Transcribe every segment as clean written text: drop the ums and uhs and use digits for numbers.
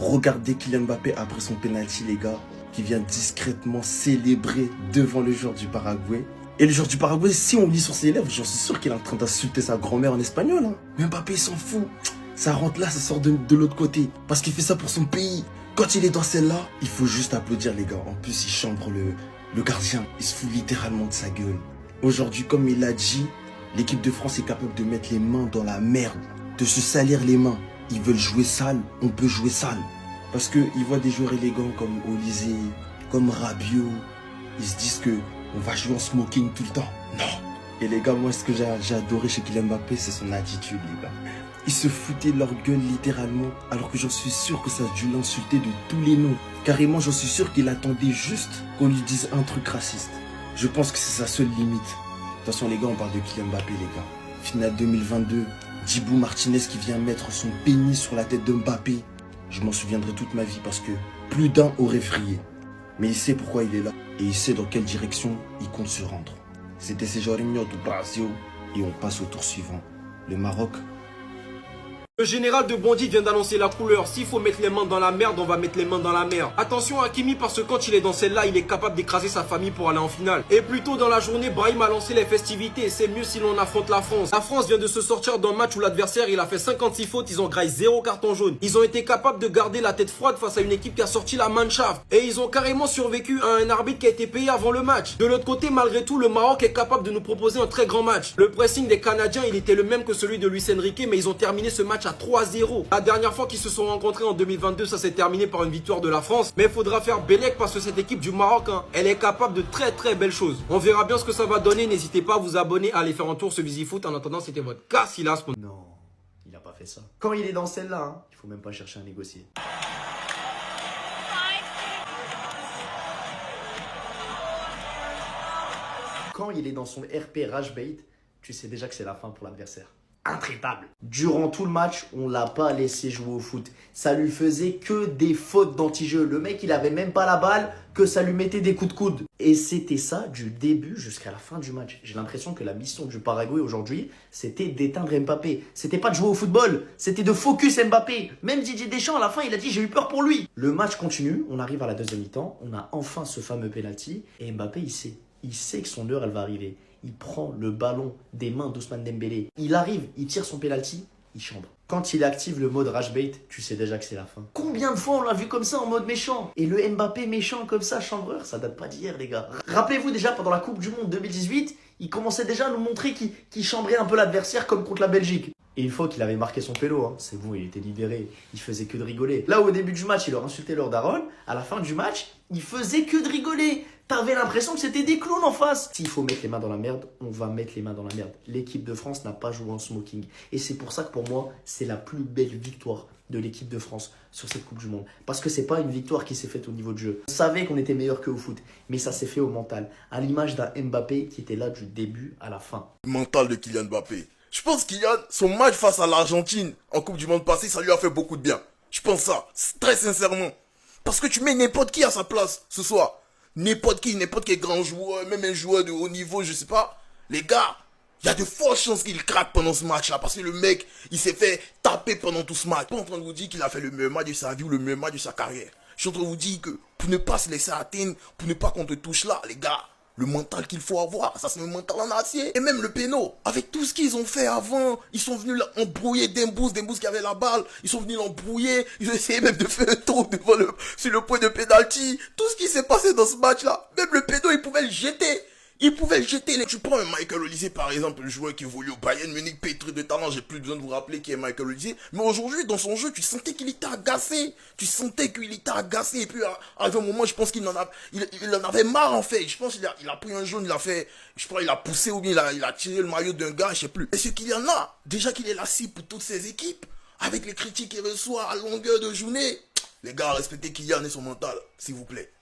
Regardez Kylian Mbappé après son penalty, les gars, qui vient discrètement célébrer devant le joueur du Paraguay. Et le joueur du Paraguay, si on lit sur ses lèvres, j'en suis sûr qu'il est en train d'insulter sa grand-mère en espagnol. Hein. Mais Mbappé, il s'en fout. Ça rentre là, ça sort de l'autre côté. Parce qu'il fait ça pour son pays. Quand il est dans celle-là, il faut juste applaudir, les gars. En plus, il chambre le gardien. Il se fout littéralement de sa gueule. Aujourd'hui, comme il l'a dit, l'équipe de France est capable de mettre les mains dans la merde, de se salir les mains. Ils veulent jouer sale, on peut jouer sale. Parce qu'ils voient des joueurs élégants comme Olysée, comme Rabiot. Ils se disent que on va jouer en smoking tout le temps. Non. Et les gars, moi, ce que j'ai adoré chez Kylian Mbappé, c'est son attitude, les gars. Ils se foutaient de leur gueule littéralement, alors que j'en suis sûr que ça a dû l'insulter de tous les noms. Carrément, j'en suis sûr qu'il attendait juste qu'on lui dise un truc raciste. Je pense que c'est sa seule limite. De toute façon, les gars, on parle de Kylian Mbappé, les gars. Finale 2022, Djibou Martinez qui vient mettre son pénis sur la tête de Mbappé. Je m'en souviendrai toute ma vie parce que plus d'un aurait vrillé. Mais il sait pourquoi il est là et il sait dans quelle direction il compte se rendre. C'était Jorginho du Brasil et on passe au tour suivant. Le Maroc. Le général de Bondy vient d'annoncer la couleur. S'il faut mettre les mains dans la merde, on va mettre les mains dans la merde. Attention à Hakimi parce que quand il est dans celle-là, il est capable d'écraser sa famille pour aller en finale. Et plus tôt dans la journée, Brahim a lancé les festivités. C'est mieux si l'on affronte la France. La France vient de se sortir d'un match où l'adversaire il a fait 56 fautes. Ils ont graillé 0 carton jaune. Ils ont été capables de garder la tête froide face à une équipe qui a sorti la Mannschaft. Et ils ont carrément survécu à un arbitre qui a été payé avant le match. De l'autre côté, malgré tout, le Maroc est capable de nous proposer un très grand match. Le pressing des Canadiens, il était le même que celui de Luis Enrique, mais ils ont terminé ce match à 3-0. La dernière fois qu'ils se sont rencontrés en 2022, ça s'est terminé par une victoire de la France. Mais il faudra faire bellec parce que cette équipe du Maroc, elle est capable de très très belles choses. On verra bien ce que ça va donner. N'hésitez pas à vous abonner, à aller faire un tour sur VisiFoot. En attendant, c'était votre Casillas. Non, il a pas fait ça. Quand il est dans celle-là, il faut même pas chercher à négocier. Quand il est dans son RP Rage Bait, tu sais déjà que c'est la fin pour l'adversaire. Intraitable. Durant tout le match, on l'a pas laissé jouer au foot. Ça lui faisait que des fautes d'anti-jeu. Le mec, il avait même pas la balle, que ça lui mettait des coups de coude. Et c'était ça du début jusqu'à la fin du match. J'ai l'impression que la mission du Paraguay aujourd'hui, c'était d'éteindre Mbappé. C'était pas de jouer au football, c'était de focus Mbappé. Même Didier Deschamps, à la fin, il a dit « j'ai eu peur pour lui ». Le match continue, on arrive à la deuxième mi-temps, on a enfin ce fameux penalty. Et Mbappé, il sait. Il sait que son heure, elle va arriver. Il prend le ballon des mains d'Ousmane Dembélé. Il arrive, il tire son penalty, il chambre. Quand il active le mode Rage Bait, tu sais déjà que c'est la fin. Combien de fois on l'a vu comme ça en mode méchant? Et le Mbappé méchant comme ça, chambreur, ça date pas d'hier les gars. Rappelez-vous déjà pendant la Coupe du Monde 2018, il commençait déjà à nous montrer qu'il chambrait un peu l'adversaire comme contre la Belgique. Et une fois qu'il avait marqué son pélo, c'est bon, il était libéré. Il faisait que de rigoler. Là, au début du match, il leur insultait leur daronne. À la fin du match, il faisait que de rigoler. T'avais l'impression que c'était des clowns en face. S'il faut mettre les mains dans la merde, on va mettre les mains dans la merde. L'équipe de France n'a pas joué en smoking. Et c'est pour ça que pour moi, c'est la plus belle victoire de l'équipe de France sur cette Coupe du Monde. Parce que c'est pas une victoire qui s'est faite au niveau de jeu. On savait qu'on était meilleur que au foot, mais ça s'est fait au mental. À l'image d'un Mbappé qui était là du début à la fin. Le mental de Kylian Mbappé. Je pense Kylian, son match face à l'Argentine en Coupe du Monde passée, ça lui a fait beaucoup de bien. Je pense ça, très sincèrement. Parce que tu mets n'importe qui à sa place ce soir. N'importe quel grand joueur, même un joueur de haut niveau, je sais pas. Les gars, il y a de fortes chances qu'il craque pendant ce match-là. Parce que le mec, il s'est fait taper pendant tout ce match. Je suis pas en train de vous dire qu'il a fait le meilleur match de sa vie ou le meilleur match de sa carrière. Je suis en train de vous dire que pour ne pas se laisser atteindre, pour ne pas qu'on te touche là, les gars, le mental qu'il faut avoir, ça c'est un mental en acier. Et même le péno, avec tout ce qu'ils ont fait avant, ils sont venus embrouiller Dembouz qui avait la balle, ils sont venus l'embrouiller, ils ont essayé même de faire un tour sur le point de pénalty. Tout ce qui s'est passé dans ce match-là, même le péno, ils pouvaient le jeter. Ils pouvaient le jeter. Tu prends un Michael Olise par exemple, le joueur qui évolue au Bayern Munich, pétri de talent, j'ai plus besoin de vous rappeler qui est Michael Olise. Mais aujourd'hui, dans son jeu, tu sentais qu'il était agacé. Tu sentais qu'il était agacé. Et puis, à un moment, je pense qu'il en avait marre en fait. Je pense qu'il a pris un jaune, il a poussé ou bien il a tiré le maillot d'un gars, je sais plus. Et ce qu'il y en a, déjà qu'il est la cible pour toutes ces équipes, avec les critiques qu'il reçoit à longueur de journée, les gars, respectez Kylian et son mental, s'il vous plaît.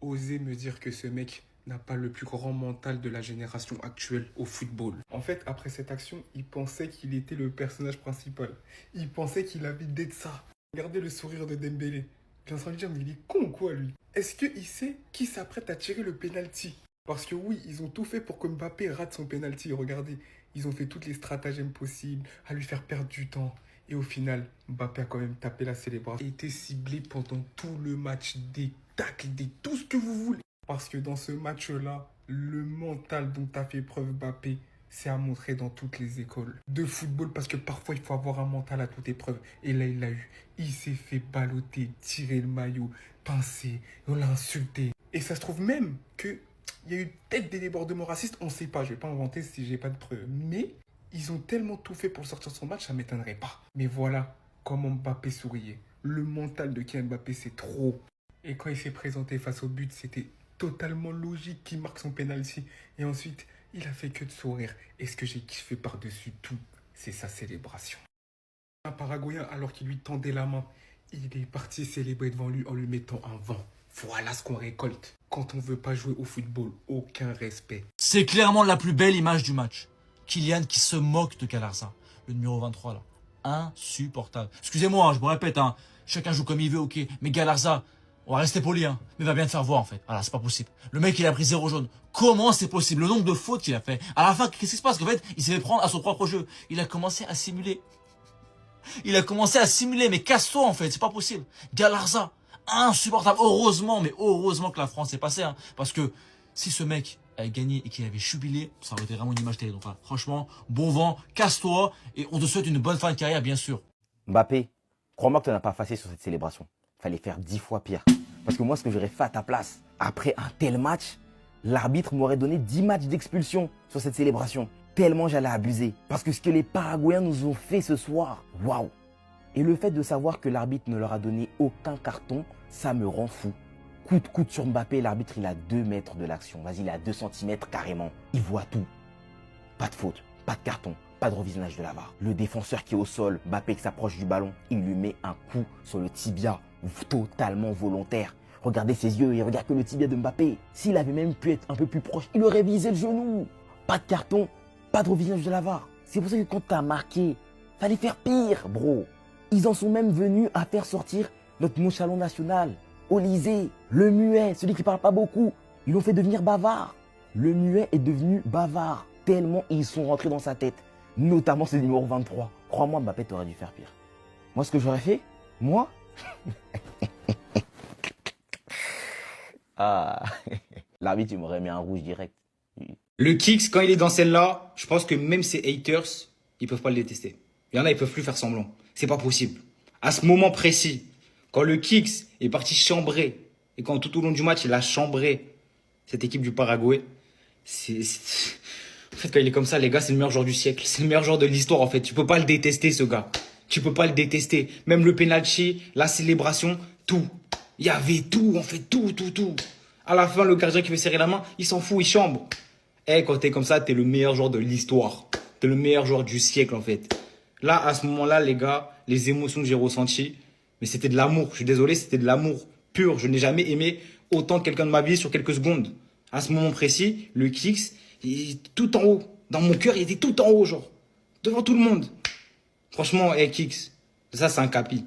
Osez me dire que ce mec n'a pas le plus grand mental de la génération actuelle au football. En fait, après cette action, il pensait qu'il était le personnage principal. Il pensait qu'il avait d'être ça. Regardez le sourire de Dembélé. J'ai envie de dire, mais il est con ou quoi, lui? Est-ce qu'il sait qui s'apprête à tirer le penalty? Parce que oui, ils ont tout fait pour que Mbappé rate son penalty. Regardez, ils ont fait toutes les stratagèmes possibles à lui faire perdre du temps. Et au final, Mbappé a quand même tapé la célébration. Il était ciblé pendant tout le match, des tacles, tout ce que vous voulez. Parce que dans ce match-là, le mental dont a fait preuve Mbappé, c'est à montrer dans toutes les écoles de football. Parce que parfois, il faut avoir un mental à toute épreuve. Et là, il l'a eu. Il s'est fait balloter, tirer le maillot, pincer, on l'a insulté. Et ça se trouve même qu'il y a eu peut-être des débordements racistes. On ne sait pas, je ne vais pas inventer si j'ai pas de preuves. Mais ils ont tellement tout fait pour sortir son match, ça ne m'étonnerait pas. Mais voilà comment Mbappé souriait. Le mental de Kylian Mbappé, c'est trop. Et quand il s'est présenté face au but, c'était totalement logique qu'il marque son penalty. Et ensuite, il a fait que de sourire. Et ce que j'ai kiffé par-dessus tout, c'est sa célébration. Un Paraguayen, alors qu'il lui tendait la main, il est parti célébrer devant lui en lui mettant un vent. Voilà ce qu'on récolte. Quand on ne veut pas jouer au football, aucun respect. C'est clairement la plus belle image du match. Kylian qui se moque de Galarza, le numéro 23 là. Insupportable. Excusez-moi, je vous répète, chacun joue comme il veut, ok. Mais Galarza, on va rester poli, mais va bien te faire voir en fait. Voilà, c'est pas possible. Le mec, il a pris 0 jaune. Comment c'est possible? Le nombre de fautes qu'il a fait. À la fin, qu'est-ce qui se passe? En fait, il s'est fait prendre à son propre jeu. Il a commencé à simuler. Mais casse-toi en fait, c'est pas possible. Galarza, insupportable. Heureusement que la France est passée, parce que si ce mec avait gagné et qu'il avait jubilé, ça aurait été vraiment une image télé. Donc là, franchement, bon vent, casse-toi et on te souhaite une bonne fin de carrière, bien sûr. Mbappé, crois-moi que tu n'as pas facile sur cette célébration. Fallait faire 10 fois pire. Parce que moi, ce que j'aurais fait à ta place, après un tel match, l'arbitre m'aurait donné 10 matchs d'expulsion sur cette célébration. Tellement j'allais abuser. Parce que ce que les Paraguayens nous ont fait ce soir, waouh! Et le fait de savoir que l'arbitre ne leur a donné aucun carton, ça me rend fou. Coup de coude sur Mbappé, l'arbitre il est à 2 mètres de l'action. Vas-y, il est à 2 cm carrément. Il voit tout. Pas de faute, pas de carton, pas de revisionnage de la VAR. Le défenseur qui est au sol, Mbappé qui s'approche du ballon, il lui met un coup sur le tibia, totalement volontaire. Regardez ses yeux, il regarde que le tibia de Mbappé. S'il avait même pu être un peu plus proche, il aurait visé le genou. Pas de carton, pas de revisionnage de la VAR. C'est pour ça que quand t'as marqué, fallait faire pire, bro. Ils en sont même venus à faire sortir notre nonchalant national, Olysée, le muet, celui qui parle pas beaucoup. Ils l'ont fait devenir bavard. Le muet est devenu bavard, tellement ils sont rentrés dans sa tête. Notamment ce numéro 23. Crois-moi, Mbappé t'aurait dû faire pire. Moi, ce que j'aurais fait, moi... l'arbitre, il m'aurait mis un rouge direct. Le Kicks, quand il est dans celle-là, je pense que même ses haters, ils peuvent pas le détester. Il y en a, ils peuvent plus faire semblant. C'est pas possible. À ce moment précis, quand le Kicks est parti chambrer, et quand tout au long du match, il a chambré cette équipe du Paraguay, en fait, quand il est comme ça, les gars, c'est le meilleur joueur du siècle. C'est le meilleur joueur de l'histoire, en fait. Tu peux pas le détester, ce gars. Tu peux pas le détester. Même le penalty, la célébration, tout. Il y avait tout, en fait, tout. À la fin, le gardien qui veut serrer la main, il s'en fout, il chambre. Quand t'es comme ça, t'es le meilleur joueur de l'histoire. T'es le meilleur joueur du siècle, en fait. Là, à ce moment-là, les gars, les émotions que j'ai ressenties, mais c'était de l'amour. Je suis désolé, c'était de l'amour pur. Je n'ai jamais aimé autant quelqu'un de ma vie sur quelques secondes. À ce moment précis, le Kicks, il est tout en haut. Dans mon cœur, il était tout en haut, genre. Devant tout le monde. Franchement, Kicks, ça, c'est un capi.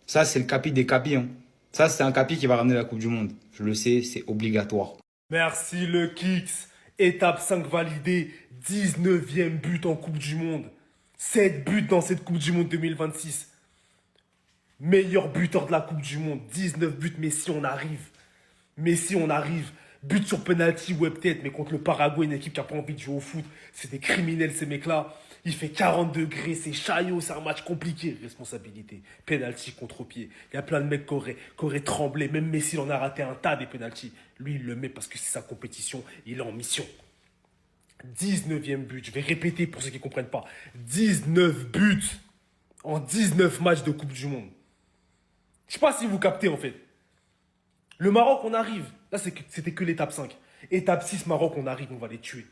Ça, c'est le capi des capis, Ça, c'est un capi qui va ramener la Coupe du Monde. Je le sais, c'est obligatoire. Merci le Kicks. Étape 5 validée. 19e but en Coupe du Monde. 7 buts dans cette Coupe du Monde 2026. Meilleur buteur de la Coupe du Monde. 19 buts, Messi, on arrive. But sur penalty, ouais peut-être, mais contre le Paraguay, une équipe qui n'a pas envie de jouer au foot. C'est des criminels ces mecs-là. Il fait 40 degrés, c'est chaillot, c'est un match compliqué. Responsabilité, penalty, contre-pied. Il y a plein de mecs qui auraient tremblé. Même Messi en a raté un tas des penalties. Lui, il le met parce que c'est sa compétition. Il est en mission. 19e but. Je vais répéter pour ceux qui ne comprennent pas. 19 buts en 19 matchs de Coupe du Monde. Je ne sais pas si vous captez en fait. Le Maroc, on arrive. Là, c'était que l'étape 5. Étape 6, Maroc, on arrive, on va les tuer.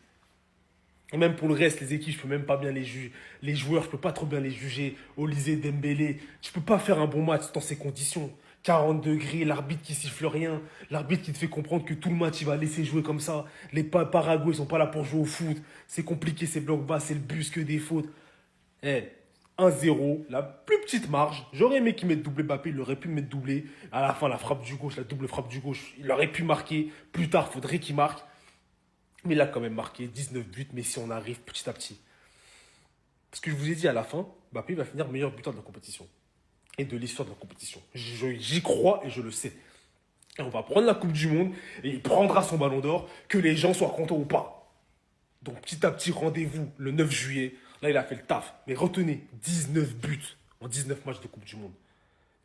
Et même pour le reste, les équipes, je peux même pas bien les juger. Les joueurs, je peux pas trop bien les juger. Olysée, Dembélé, je peux pas faire un bon match dans ces conditions. 40 degrés, l'arbitre qui siffle rien. L'arbitre qui te fait comprendre que tout le match, il va laisser jouer comme ça. Les Paraguay, ils sont pas là pour jouer au foot. C'est compliqué, c'est blocs bas, c'est le bus, que des fautes. 1-0, la plus petite marge. J'aurais aimé qu'il mette doublé Mbappé, il aurait pu mettre doublé. À la fin, la frappe du gauche, la double frappe du gauche, il aurait pu marquer. Plus tard, il faudrait qu'il marque. Mais il a quand même marqué 19 buts, mais si on arrive petit à petit. Parce que je vous ai dit à la fin, Mbappé va finir meilleur buteur de la compétition. Et de l'histoire de la compétition. J'y crois et je le sais. Et on va prendre la Coupe du Monde et il prendra son ballon d'or, que les gens soient contents ou pas. Donc petit à petit, rendez-vous le 9 juillet. Là, il a fait le taf. Mais retenez, 19 buts en 19 matchs de Coupe du Monde.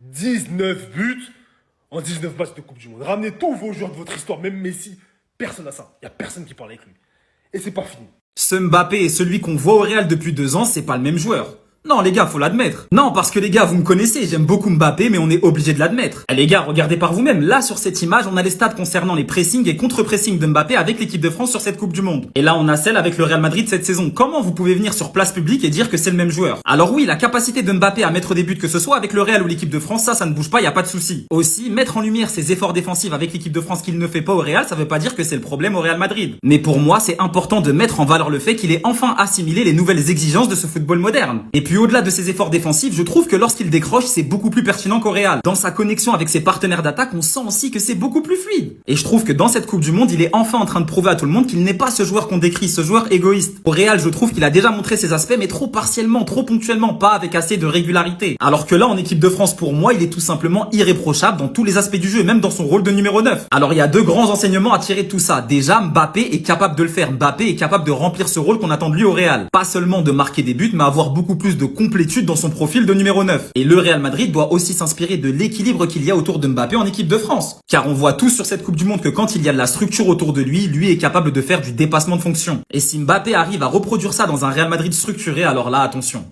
19 buts en 19 matchs de Coupe du Monde. Ramenez tous vos joueurs de votre histoire, même Messi. Personne n'a ça. Il n'y a personne qui parle avec lui. Et c'est pas fini. Ce Mbappé et celui qu'on voit au Real depuis 2 ans, c'est pas le même joueur. Non les gars, faut l'admettre. Non, parce que les gars, vous me connaissez, j'aime beaucoup Mbappé, mais on est obligé de l'admettre. Eh les gars, regardez par vous-même. Là, sur cette image, on a les stats concernant les pressings et contre-pressing de Mbappé avec l'équipe de France sur cette Coupe du Monde. Et là, on a celle avec le Real Madrid cette saison. Comment vous pouvez venir sur place publique et dire que c'est le même joueur? Alors oui, la capacité de Mbappé à mettre des buts, que ce soit avec le Real ou l'équipe de France, ça ne bouge pas, y a pas de souci. Aussi, mettre en lumière ses efforts défensifs avec l'équipe de France qu'il ne fait pas au Real, ça veut pas dire que c'est le problème au Real Madrid. Mais pour moi, c'est important de mettre en valeur le fait qu'il ait enfin assimilé les nouvelles exigences de ce football moderne. Et puis au-delà de ses efforts défensif, je trouve que lorsqu'il décroche, c'est beaucoup plus pertinent qu'au Real. Dans sa connexion avec ses partenaires d'attaque, on sent aussi que c'est beaucoup plus fluide. Et je trouve que dans cette Coupe du Monde, il est enfin en train de prouver à tout le monde qu'il n'est pas ce joueur qu'on décrit, ce joueur égoïste. Au Real, je trouve qu'il a déjà montré ses aspects, mais trop partiellement, trop ponctuellement, pas avec assez de régularité. Alors que là, en équipe de France, pour moi, il est tout simplement irréprochable dans tous les aspects du jeu, même dans son rôle de numéro 9. Alors il y a 2 grands enseignements à tirer de tout ça. Déjà, Mbappé est capable de le faire. Mbappé est capable de remplir ce rôle qu'on attend de lui au Real. Pas seulement de marquer des buts, mais avoir beaucoup plus de complétude dans son profil de numéro 9. Et le Real Madrid doit aussi s'inspirer de l'équilibre qu'il y a autour de Mbappé en équipe de France. Car on voit tous sur cette Coupe du Monde que quand il y a de la structure autour de lui, lui est capable de faire du dépassement de fonction. Et si Mbappé arrive à reproduire ça dans un Real Madrid structuré, alors là, attention.